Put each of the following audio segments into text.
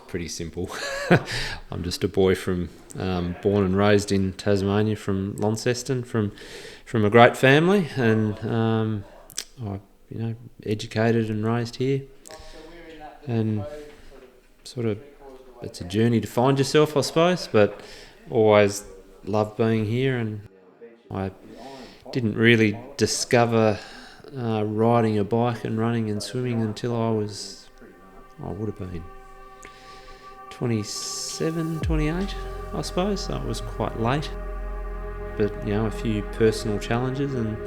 pretty simple. I'm just a boy from born and raised in Tasmania, from Launceston, from a great family, and educated and raised here. And sort of, it's a journey to find yourself, I suppose, but always loved being here. And I didn't really discover riding a bike and running and swimming until I would have been 27, 28, I suppose. So it was quite late. But, a few personal challenges, and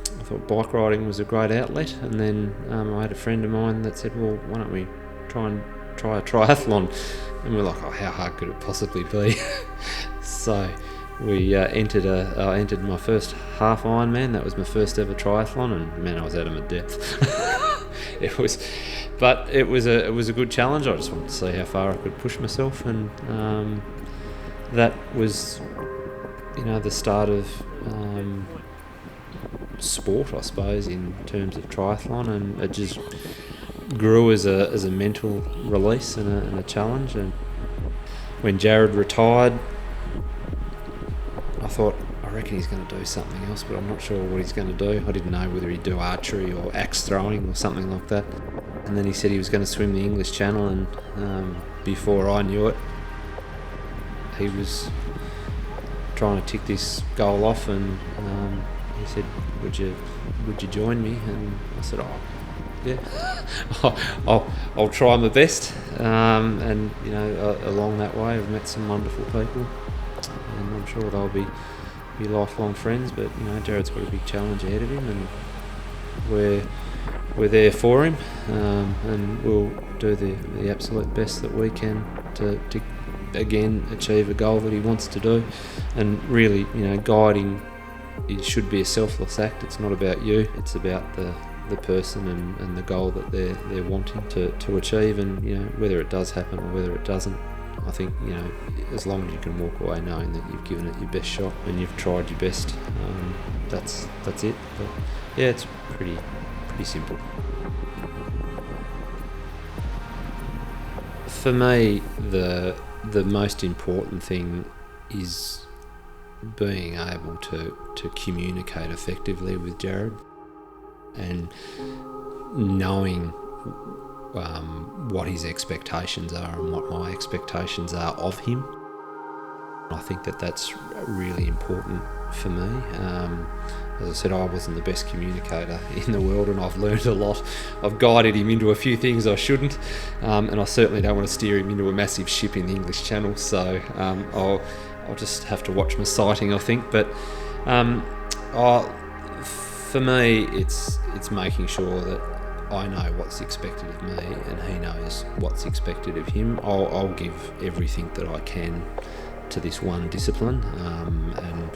I thought bike riding was a great outlet. And then I had a friend of mine that said, well, why don't we try a triathlon? And we're like, oh, how hard could it possibly be? So we entered my first half Ironman. That was my first ever triathlon, and man, I was out of my depth. It was a good challenge. I just wanted to see how far I could push myself, and that was, the start of sport, I suppose, in terms of triathlon, and it just grew as a mental release and a challenge. And when Gerrard retired, I thought, I reckon he's going to do something else, but I'm not sure what he's going to do. I didn't know whether he'd do archery or axe throwing or something like that. And then he said he was going to swim the English Channel, and before I knew it, he was trying to tick this goal off, and he said, would you join me? And I said, oh, yeah, I'll try my best. And along that way, I've met some wonderful people, and I'm sure they'll be lifelong friends. But Gerrard's got a big challenge ahead of him, and we're there for him, and we'll do the absolute best that we can to again achieve a goal that he wants to do. And really, guiding, it should be a selfless act. It's not about you, it's about the person and the goal that they're wanting to achieve. And whether it does happen or whether it doesn't, I think as long as you can walk away knowing that you've given it your best shot and you've tried your best, that's it. But yeah, it's pretty simple. For me, the most important thing is being able to communicate effectively with Gerrard, and knowing what his expectations are and what my expectations are of him. I think that's really important for me. As I said, I wasn't the best communicator in the world, and I've learned a lot. I've guided him into a few things I shouldn't, and I certainly don't want to steer him into a massive ship in the English Channel. So I'll just have to watch my sighting, I think. But for me, it's making sure that I know what's expected of me and he knows what's expected of him. I'll give everything that I can to this one discipline, and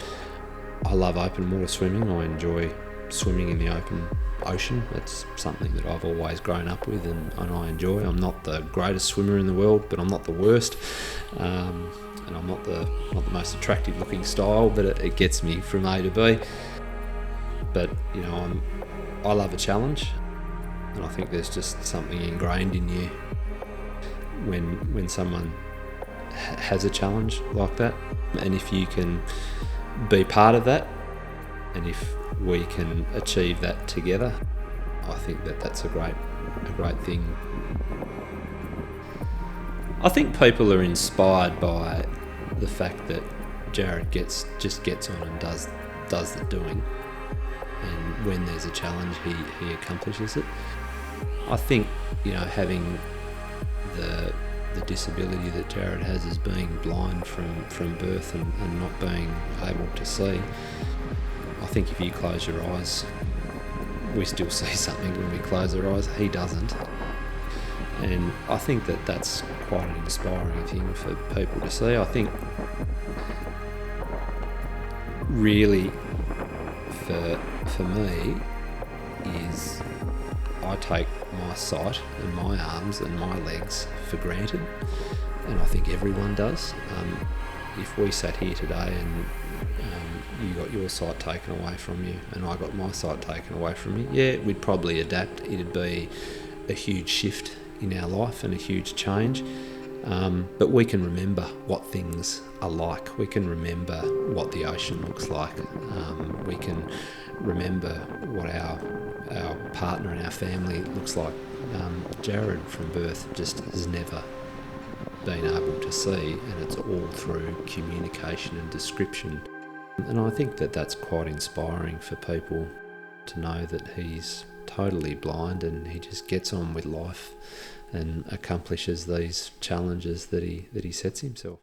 I love open water swimming. I enjoy swimming in the open ocean. It's something that I've always grown up with, and I enjoy. I'm not the greatest swimmer in the world, but I'm not the worst, and I'm not the most attractive looking style, but it gets me from A to B. But I love a challenge, and I think there's just something ingrained in you when someone has a challenge like that, and if you can be part of that, and if we can achieve that together, I think that's a great thing. I think people are inspired by the fact that Gerrard just gets on and does the doing, and when there's a challenge, he accomplishes it. I think having the disability that Gerrard has, as being blind from birth and not being able to see, I think if you close your eyes, we still see something when we close our eyes. He doesn't. And I think that's quite an inspiring thing for people to see. I think really for me is I take my sight and my arms and my legs for granted, and I think everyone does. If we sat here today and you got your sight taken away from you and I got my sight taken away from me, yeah, we'd probably adapt. It'd be a huge shift in our life and a huge change. But we can remember what things are like. We can remember what the ocean looks like. We can remember what our partner and our family looks like. Gerrard from birth just has never been able to see, and it's all through communication and description. And I think that that's quite inspiring for people to know that he's totally blind and he just gets on with life and accomplishes these challenges that he sets himself.